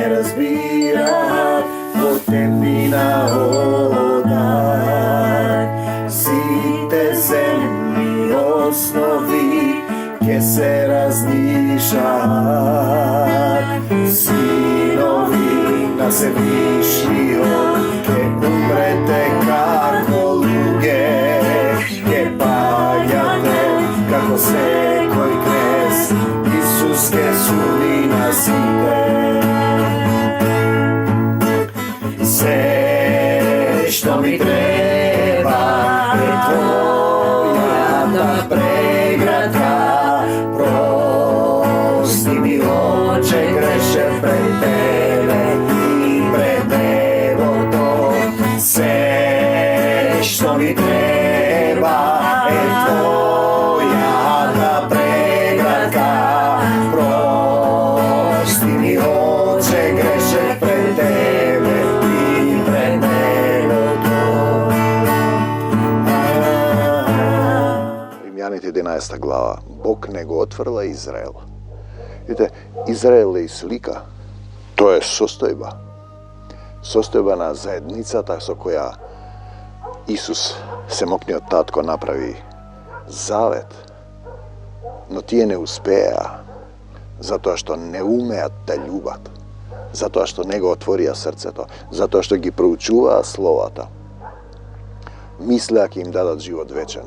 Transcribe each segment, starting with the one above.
не разбират во темнина одат. Сите земни основи ке се разнишат. Синови на Всевишниот ке умрете како луѓе, ке паѓате како секој крест. Исус ке суди на сите. Се што ми треба е твојата преградка. Прости ми, Отче, грешев пред тебе и пред небото. Се што ми треба е твојата преградка. Прости ми, Отче, грешев пред тебе и пред небото. Римјаните 11 глава. Бог не го отврла Израел. Видите, Израел е и слика. Тоа е состојба. Состојба на заедницата со која Исус, Семокниот татко, направи завет. Но тие не успеа, затоа што не умеат да љубат, затоа што не го отворија срцето, затоа што ги проучуваа словата. Мислеа ќе им дадат живот вечен,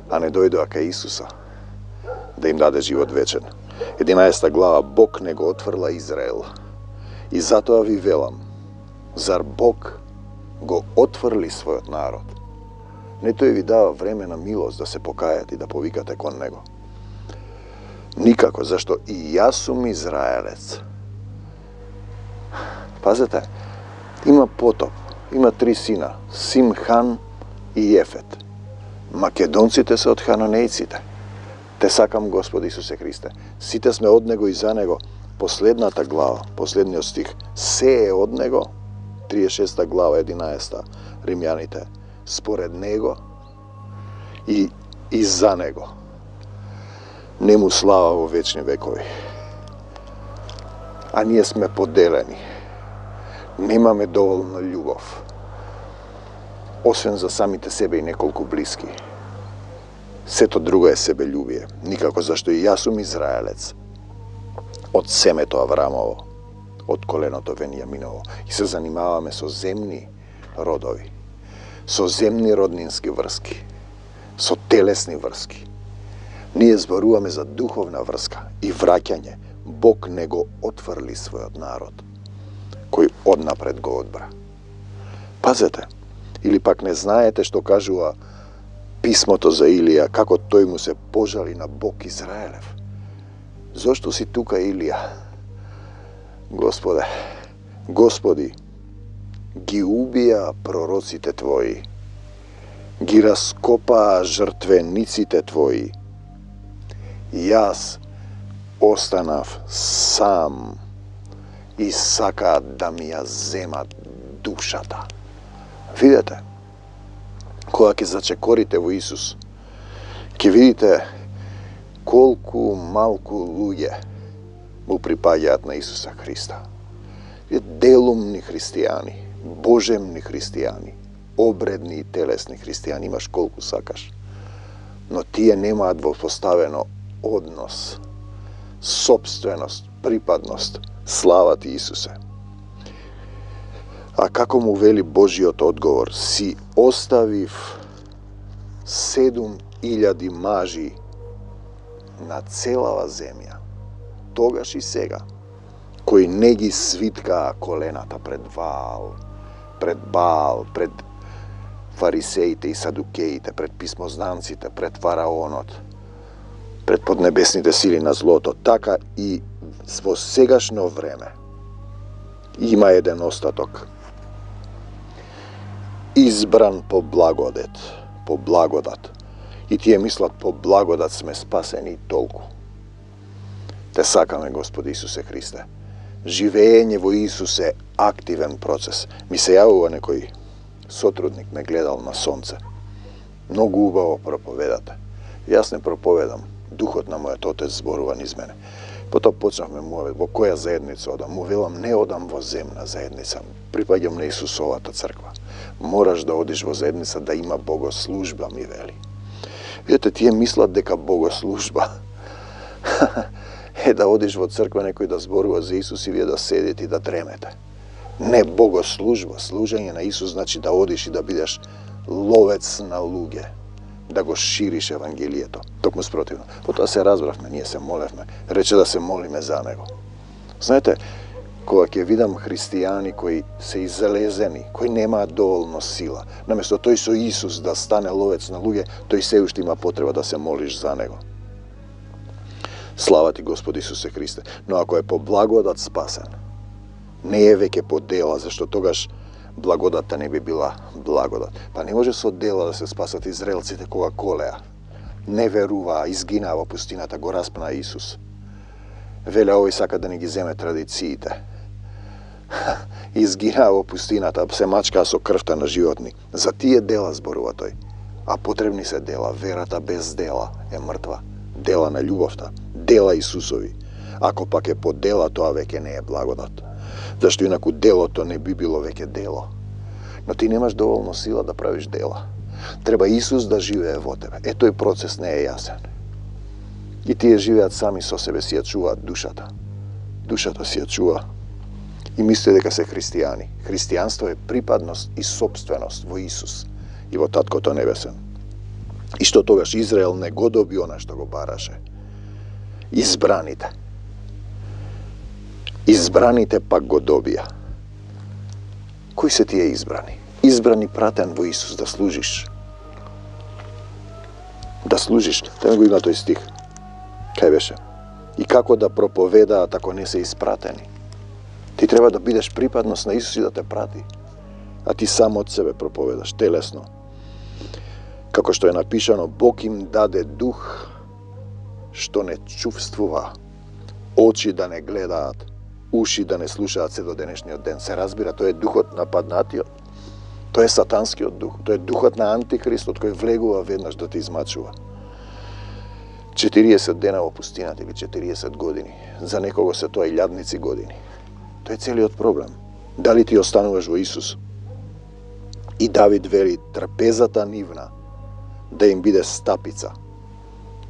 а не дојдоа кај Исуса да им даде живот вечен. 11 глава. Бог не го отврла Израел. И затоа ви велам, зар Бог го отврли својот народ? Не тој ви дава време на милост да се покајате и да повикате кон Него. Никако, зашто и јас сум израелец. Пазете, има потоп, има 3 сина, Сим, Хан и Јефет. Македонците се од хананејците. Те сакам Господи Исусе Христе. Сите сме од Него и за Него. Последната глава, последниот стих, се е од Него, 36 глава, 11 Римјаните, според Него и за Него. Не му слава во вечни векови. А ние сме поделени. Немаме доволно љубов. Освен за самите себе и неколку блиски. Сето друго е себељубие. Никако, зашто и јас сум израелец. Од семето Аврамово, од коленото Венијаминово. И се занимаваме со земни родови. Со земни роднински врски. Со телесни врски. Ние зборуваме за духовна врска и враќање. Бог не го отврли својот народ, кој однапред го одбра. Пазете, или пак не знаете што кажува писмото за Илија, како тој му се пожали на Бог Израелев. Зошто си тука, Илија? Господе, Господи, ги убија пророците Твои, ги раскопаа жртвениците Твои. Јас останав сам и сакаат да ми ја земат душата. Видете, кога ќе зачекорите во Исус, ќе видите колку малку луѓе му припаѓаат на Исуса Христа. Делумни христијани, божемни христијани, обредни и телесни христијани, имаш колку сакаш. Но тие немаат воспоставено однос, собственост, припадност, слава Ти, Исусе. А како му вели Божиот одговор? Си оставив 7000 мажи на целава земја, тогаш и сега, кои не ги свиткаа колената пред Ваал, пред Баал, пред фарисеите и садукеите, пред писмознанците, пред фараонот, пред поднебесните сили на злото, така и во сегашно време има еден остаток. Избран по благодат. И тие мислат, по благодат сме спасени и толку. Те сакаме, Господи Исусе Христе. Живење во Исус е активен процес. Ми се јавува некој сотрудник, ме гледал на сонце. Многу убаво проповедате. Јас не проповедам. Духот на мојот Отец зборува низ мене. Потоа почнавме му во која заедница одам. Му велам, не одам во земна заедница, припаѓам на Исусовата црква. Мораш да одиш во заедница да има богослужба, ми вели. Видете, тие мислат дека богослужба е да одиш во црква некој да зборува за Исус и вие да седите и да дремете. Не, богослужба, служење на Исус значи да одиш и да бидеш ловец на луѓе, да го шириш Евангелието. Токму спротивно. Потоа се разбравме, ние се молевме, рече да се молиме за него. Знаете, кога ќе видам христијани кои се излезени, кои немаат доволно сила, наместо тој со Исус да стане ловец на луѓе, тој се уште има потреба да се молиш за него. Слава ти, Господи Исусе Христе. Но ако е по благодат спасен, не е веќе по дела, зашто тогаш благодатта не би била благодат. Па не може со дела да се спасат израелците кога колеа. Не веруваа, изгинаа во пустината, го распна Исус. Веле, овој сака да не ги земе традициите. Изгинаа во пустината, се мачкаа со крвта на животни. За тие дела зборува тој. А потребни се дела. Верата без дела е мртва. Дела на љубовта. Дела Исусови. Ако пак е по дела, тоа веќе не е благодат. Зашто инаку делото не би било веќе дело. Но ти немаш доволно сила да правиш дела. Треба Исус да живее во тебе. Е, тој процес не е јасен. И тие живеат сами со себе, си ја чуваат душата. Душата си ја чува. И мисли дека се христијани. Христијанство е припадност и собственост во Исус и во Таткото Небесен. И што тогаш Израел не го доби она што го бараше. Избраните. Избраните пак го добија. Кои се тие избрани? Избрани пратен во Исус да служиш. Да служиш. Тема го има тој стих. Кај беше? И како да проповедаат ако не се испратени? Ти треба да бидеш припадност на Исус и да те прати. А ти сам од себе проповедаш, телесно. Како што е напишано, Бог им даде дух што не чувствува, очи да не гледаат, уши да не слушаат се до денешниот ден. Се разбира, тој е духот на паднатиот. Тој е сатанскиот дух. Тој е духот на антихристот кој влегува веднаш да те измачува. 40 дена во пустината или 40 години. За некого се тоа илјадници години. Тој е целиот проблем. Дали ти остануваш во Исус? И Давид вели, трпезата нивна да им биде стапица,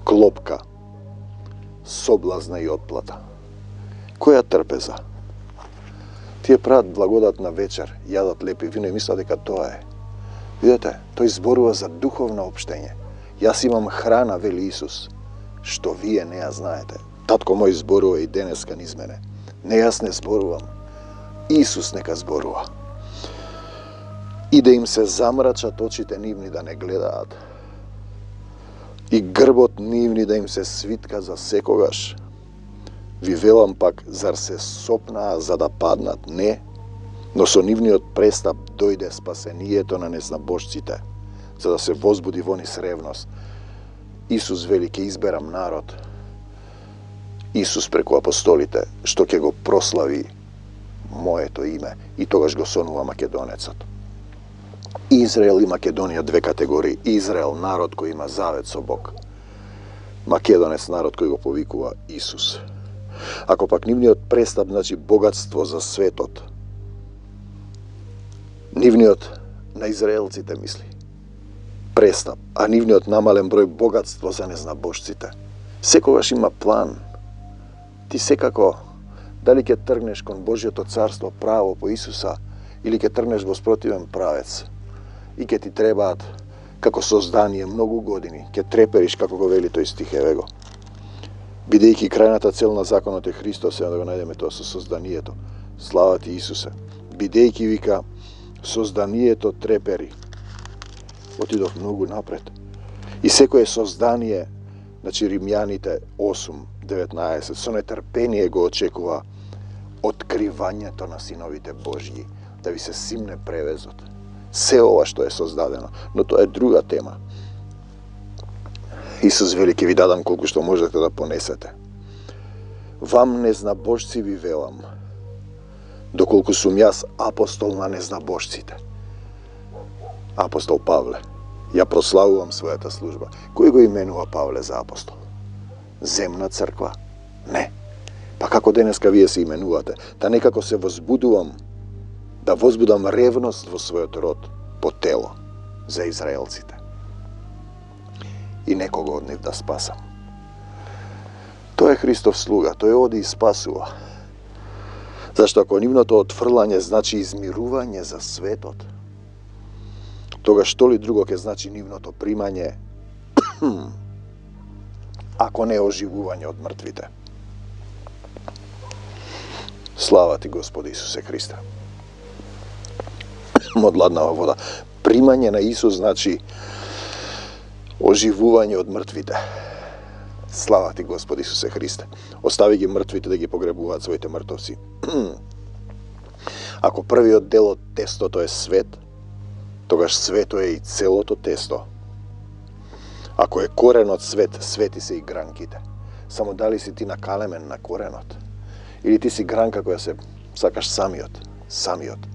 клопка, соблазна и отплата. Која трпеза? Тие прават благодатна вечер, јадат лепи вино и мислат дека тоа е. Видете, тој зборува за духовно општење. Јас имам храна, вели Исус, што вие не ја знаете. Татко мој зборува и денеска низ мене. Не јас не зборувам. Исус нека зборува. И да им се замрачат очите нивни да не гледаат. И грбот нивни да им се свитка за секогаш. Ви велам пак, зар се сопнаа за да паднат? Не. Но со нивниот престап дојде спасението на незнабожците, за да се возбуди во нив ревност. Исус вели, ќе изберам народ. Исус преку апостолите, што ќе го прослави моето име. И тогаш го сонува македонецот. Израел и Македонија две категории. Израел, народ кој има завет со Бог. Македонец, народ кој го повикува Исус. Ако пак нивниот престап значи богатство за светот, нивниот на израелците мисли престап, а нивниот намален број богатство за незнабожците. Секогаш има план. Ти секако, дали ќе тргнеш кон Божјото царство право по Исуса, или ќе тргнеш во спротивен правец, и ќе ти требаат како создание многу години, ќе трепериш како го вели тој стих, еве го. Бидејќи крајната цел на законот е Христос, да го најдеме тоа со созданието. Слава ти Исусе. Бидејќи вика созданието трепери. Отидов многу напред. И секое создание, значи Римјаните 8:19, со нетрпение го очекува откривањето на синовите Божји, да ви се симне превезот. Се ова што е создадено, но тоа е друга тема. Исус вели, ќе ви дадам колку што можете да понесете. Вам незнабожци ви велам, доколку сум јас апостол на незнабожците. Апостол Павле. Ја прославувам својата служба. Кој го именува Павле за апостол? Земна црква? Не. Па како денеска вие се именувате? Та некако се возбудувам, да возбудам ревност во својот род по тело за израелците. И некого од нив да спасам. Тој е Христов слуга, тој оди и спасува. Зашто ако нивното отфрлање значи измирување за светот, тога што ли друго ќе значи нивното примање, ако не оживување од мртвите? Слава ти, Господи Исусе Христе. Од ладнава вода. Примање на Исус значи оживување од мртвите. Слава ти, Господи Исусе Христе. Остави ги мртвите да ги погребуваат своите мртовци. Ако првиот дел од тестото е свет, тогаш свето е и целото тесто. Ако е коренот свет, свети се и гранките. Само дали си ти накалемен на коренот? Или ти си гранка која се сакаш самиот.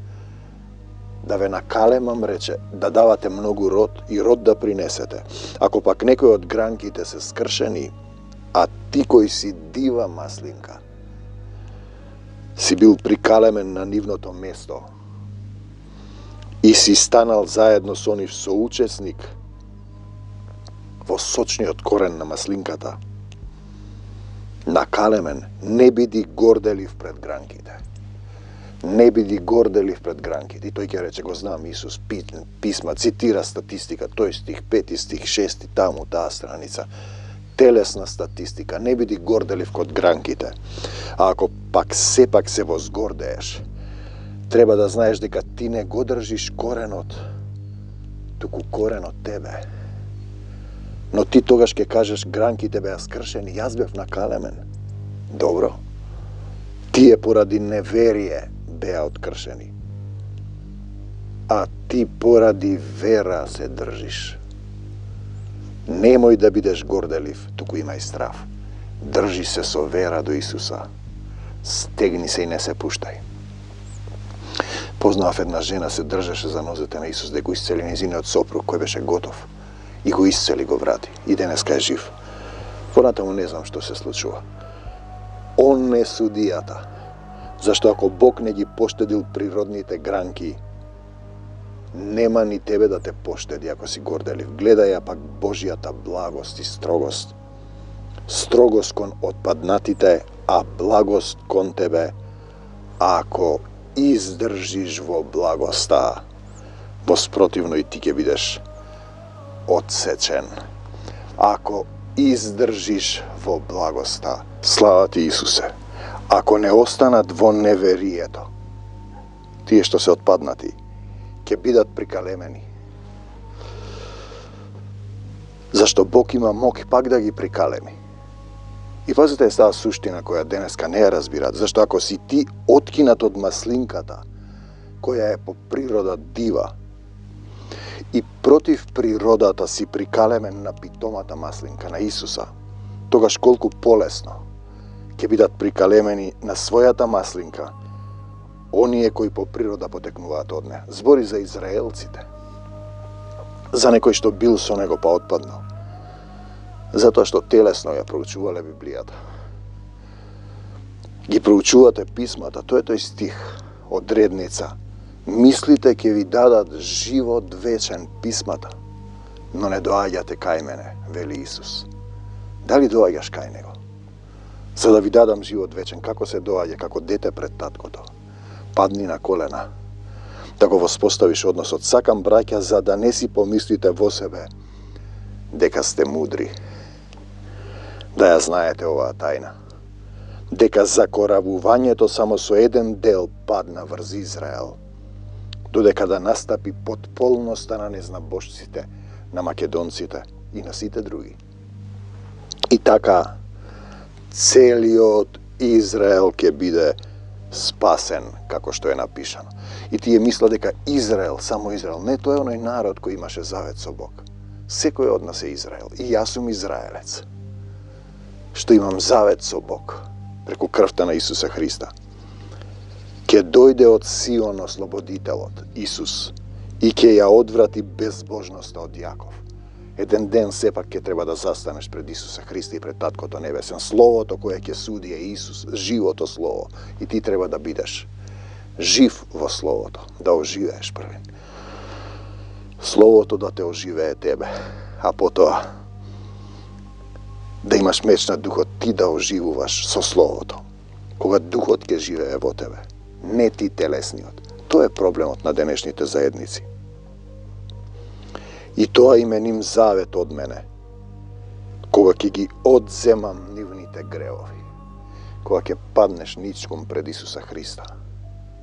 Да ве накалемам, рече, да давате многу род и род да принесете. Ако пак некој од гранките се скршени, а ти кој си дива маслинка, си бил прикалемен на нивното место и си станал заедно со нив соучесник во сочниот корен на маслинката, накалемен, не биди горделив пред гранките. Не биди горделив пред гранките. И тој ќе рече, го знам, Исус писма, цитира статистика, тој стих 5, стих 6, таму таа страница. Телесна статистика, не биди горделив код гранките. А ако пак сепак се возгордееш, треба да знаеш дека ти не го држиш коренот, туку коренот тебе. Но ти тогаш ќе кажеш, гранките беа скршени, јас бев накалемен. Добро. Тие поради неверие беа откршени. А ти поради вера се држиш. Немој да бидеш горделив, туку имај страв. Држи се со вера до Исуса. Стегни се и не се пуштај. Познав една жена, се држеше за нозете на Исус, да го исцели нејзиниот сопруг, кој беше готов. И го исцели, го врати. И денеска е жив. Понатаму не знам што се случува. Он не судијата. Зашто ако Бог не ги поштедил природните гранки, нема ни тебе да те поштеди ако си горделив. Гледај ја пак Божијата благост и строгост. Строгост кон отпаднатите, а благост кон тебе, ако издржиш во благоста. Воспротивно и ти ќе бидеш одсечен. Ако издржиш во благоста. Слава ти, Исусе. Ако не останат во неверието, тие што се отпаднати, ќе бидат прикалемени. Зашто Бог има мок пак да ги прикалеми. И пазите е таа суштина која денеска не ја разбират. Зашто ако си ти откинат од маслинката, која е по природа дива, и против природата си прикалемен на питомата маслинка, на Исуса, тогаш колку полесно ќе бидат прикалемени на својата маслинка оние кои по природа потекнуваат од неа. Збори за израелците. За некој што бил со него па отпаднал. Затоа што телесно ја проучувале Библијата. Ги проучувате писмата, тој е тој стих од редница. Мислите ќе ви дадат живот вечен, писмата, но не доаѓате кај мене, вели Исус. Дали доаѓаш кај него? За да ви дадам живот вечен, како се доаѓа, како дете пред таткото. Падни на колена, да го воспоставиш односот. Сакам, браќа, за да не си помислите во себе дека сте мудри. Да ја знаете оваа тајна. Дека закоравувањето само со еден дел падна врз Израел, додека да настапи потполноста на незнабожците, на македонците и на сите други. И така, целиот Израел ќе биде спасен, како што е напишано. И тие мисла дека Израел, само Израел, не, тој е оној народ кој имаше завет со Бог. Секој од нас е Израел. И јас сум израелец, што имам завет со Бог, преку крвта на Исуса Христа. Ке дојде од Сион ослободителот, Исус, и ќе ја одврати безбожноста од Јаков. Еден ден сепак ќе треба да застанеш пред Исуса Христа и пред Таткото Небесен. Словото кое ќе суди е Исус, живото Слово. И ти треба да бидеш жив во Словото, да оживееш првен. Словото да те оживее тебе, а потоа да имаш меч на духот, ти да оживуваш со Словото. Кога духот ќе живее во тебе, не ти телесниот. Тоа е проблемот на денешните заедници. И тоа име ним завет од мене, кога ќе ги одземам нивните греови, кога ќе паднеш ничком пред Исуса Христа.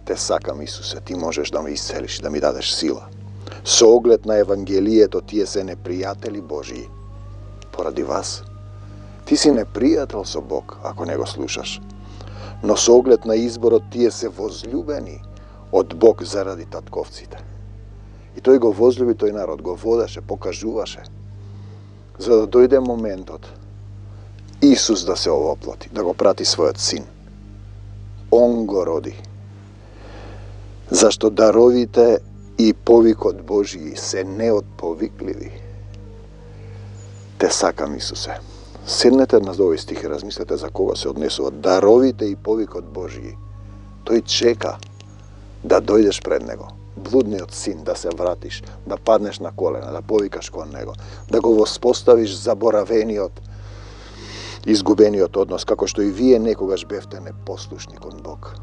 Те сакам, Исусе, ти можеш да ме исцелиш, да ми дадеш сила. Со оглед на Евангелието, тие се непријатели Божии. Поради вас, ти си непријател со Бог, ако не го слушаш. Но со оглед на изборот, тие се возлюбени од Бог заради татковците. И тој го возлюби тој народ, го водеше, покажуваше, за да дојде моментот Исус да се овоплоти, да го прати својот син. Он го роди. Зашто даровите и повикот Божии се неотповикливи. Те сакам, Исусе. Седнете на овој стих и размислете за кого се однесуваат даровите и повикот Божии. Тој чека да дојдеш пред него. Блудниот син, да се вратиш, да паднеш на колена, да повикаш кон него, да го воспоставиш заборавениот, изгубениот однос, како што и вие некогаш бевте непослушни кон Бог.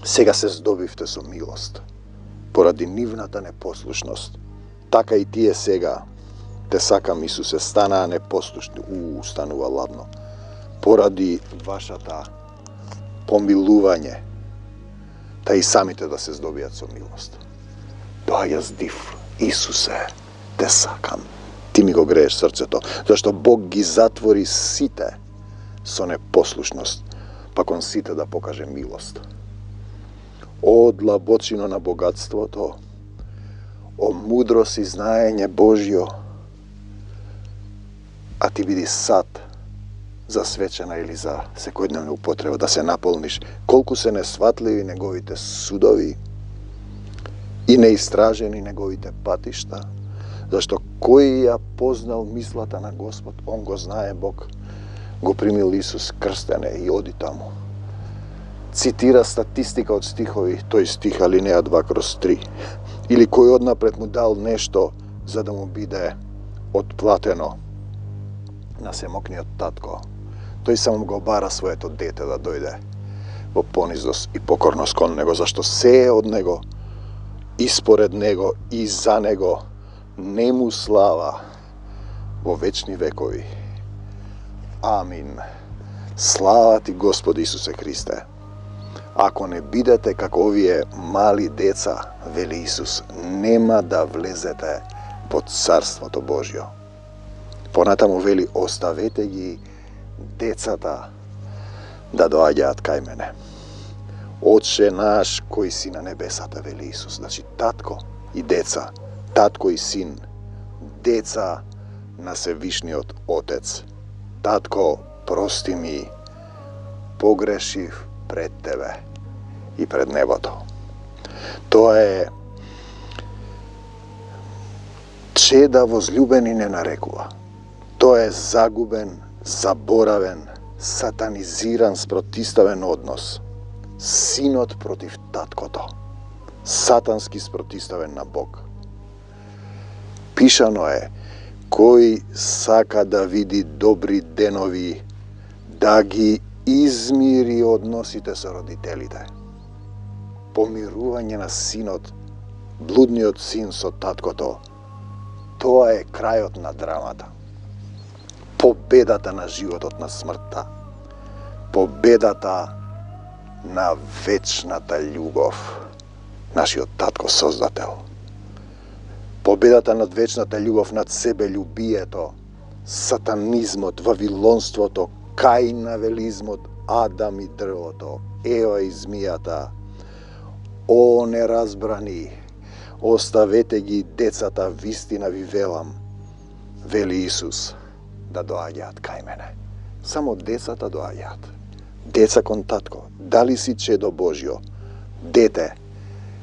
Сега се здобивте со милост, поради нивната непослушност. Така и тие сега, те сакам, Исусе, станаа непослушни, станува ладно, поради вашата помилување, та и самите да се здобијат со милост. Доаѓа здив, Исусе, те сакам. Ти ми го грееш срцето, зашто Бог ги затвори сите со непослушност, па кон сите да покаже милост. О длабочино на богатството, о мудрост и знаење Божјо, а ти биди сад за свечена или за секојдневна употреба, да се наполниш. Колку се несватливи неговите судови и неистражени неговите патишта, зашто кој ја познал мислата на Господ, он го знае Бог. Го примил Исус крстене и оди таму. Цитира статистика од стихови, тој стих алинеја 2/3. Или кој однапред му дал нешто за да му биде отплатено на семокниот татко. Тој само го бара своето дете да дојде во понизност и покорност кон него, зашто се е од него, испоред него и за него, нему слава во вечни векови. Амин. Слава ти, Господи Исусе Христе. Ако не бидете како овие мали деца, вели Исус, нема да влезете во Царството Божјо. Понатаму вели, оставете ги децата да доаѓаат кај мене. Отче наш кој си на небесата, вели Исус. Значи, татко и деца, татко и син, деца на Севишниот Отец. Татко, прости ми, погрешив пред тебе и пред небото. Тоа е чеда возлюбени не нарекува. Тоа е загубен, заборавен, сатанизиран, спротиставен однос. Синот против таткото. Сатански спротиставен на Бог. Пишано е, кој сака да види добри денови, да ги измири односите со родителите. Помирување на синот, блудниот син со таткото, тоа е крајот на драмата. Победата на животот на смртта. Победата на вечната љубов. Нашиот татко создател. Победата над вечната љубов, над себељубието, сатанизмот, вавилонството, каинавелизмот, Адам и дрвото, Ева и змијата. О, неразбрани, оставете ги децата, вистина ви велам, вели Исус, да доаѓаат кај мене. Само децата доаѓаат. Деца кон татко. Дали си чедо Божјо? Дете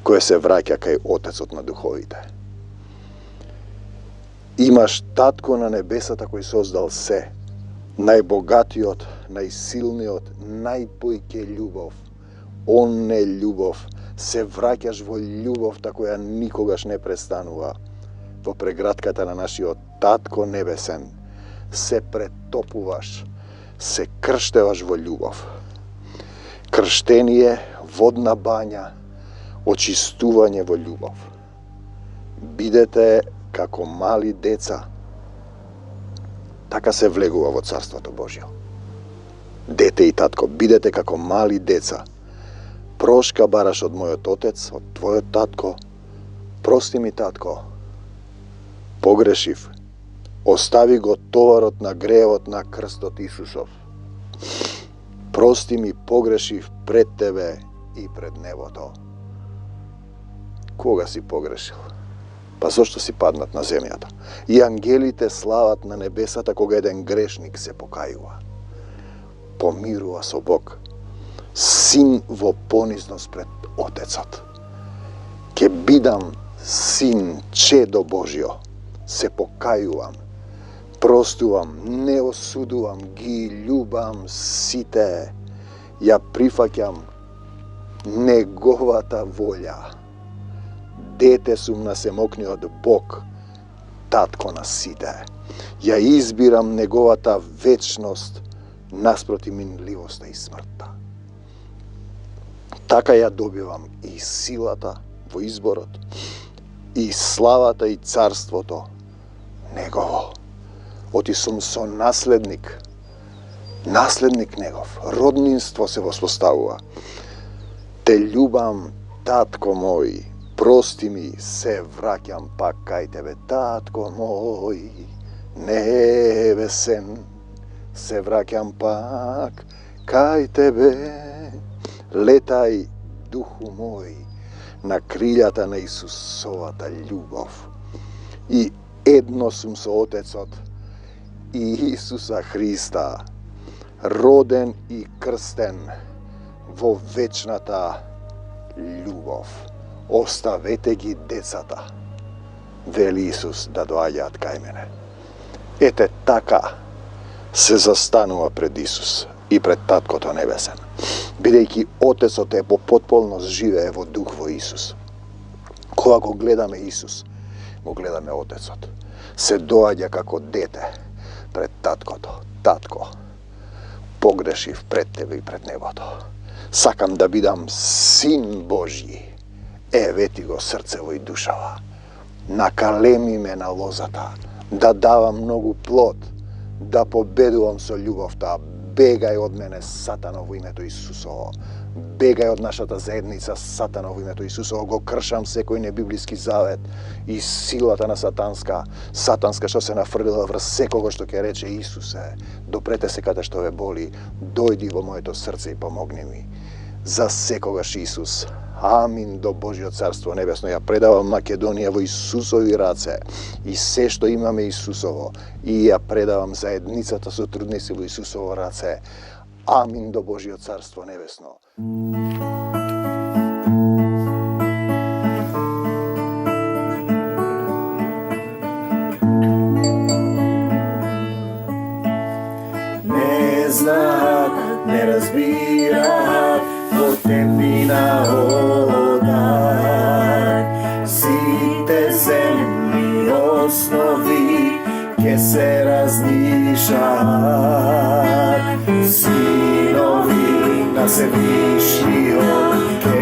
кое се враќа кај Отецот на духовите. Имаш татко на небесата кој создал се. Најбогатиот, најсилниот, најпојќе љубов. Он е љубов. Се враќаш во љубовта која никогаш не престанува. Во прегратката на нашиот татко небесен. Се претопуваш. Се крштеваш во љубов. Крштение, водна бања, очистување во љубов. Бидете како мали деца. Така се влегува во Царството Божјо. Дете и татко, бидете како мали деца. Прошка бараш од мојот отец, од твојот татко. Прости ми, татко. Погрешив. Остави го товарот на гревот на крстот Исусов. Прости ми, погрешив пред тебе и пред небото. Кога си погрешил? Па зошто си паднат на земјата? И ангелите слават на небесата кога еден грешник се покајува. Помирува со Бог. Син во понизност пред Отецот. Ке бидам син, чедо Божјо. Се покајувам. Простувам, не осудувам, ги љубам сите. Ја прифаќам неговата волја. Дете сум на семокниот Бог, татко на сите. Ја избирам неговата вечност наспроти минливоста и смртта. Така ја добивам и силата во изборот, и славата и царството негово. Оти сум сонаследник, наследник негов, роднинство се воспоставува. Те љубам, татко мој, прости ми, се враќам пак кај тебе, татко мој, небесен, се враќам пак кај тебе. Летај, духу мој, на крилјата на Исусовата љубов. И едно сум со Отецот и Исуса Христа, роден и крстен во вечната љубов. Оставете ги децата, вели Исус, да доаѓаат кај мене. Ете така се застанува пред Исус и пред Таткото Небесен, бидејќи Отецот е во потполност живее во дух во Исус. Кога го гледаме Исус, го гледаме Отецот. Се доаѓа како дете пред Таткото. Татко, погрешив пред тебе и пред небото. Сакам да бидам син Божји. Еве ти го срцево и душава. Накалеми ме на лозата, да давам многу плод, да победувам со љубовта. Бегај од мене, Сатано, во името Исусово. Бегај од нашата заедница, Сатано, во името Исусово. Го кршам секој небиблиски завет и силата на сатанска што се нафрлила врз секого што ќе рече Исусе, допрете се каде што ве боли, дојди во моето срце и помогни ми. За секогаш Исус. Амин, до Божјо царство небесно. Ја предавам Македонија во Исусови раце и се што имаме Исусово, и ја предавам заедницата со трудници во Исусово раце. Амин, до Божјо царство небесно. Не знаат, не разбираат, во темнина одај. Сите земни основи ке се разнишаат. Синови на Всевишниот ке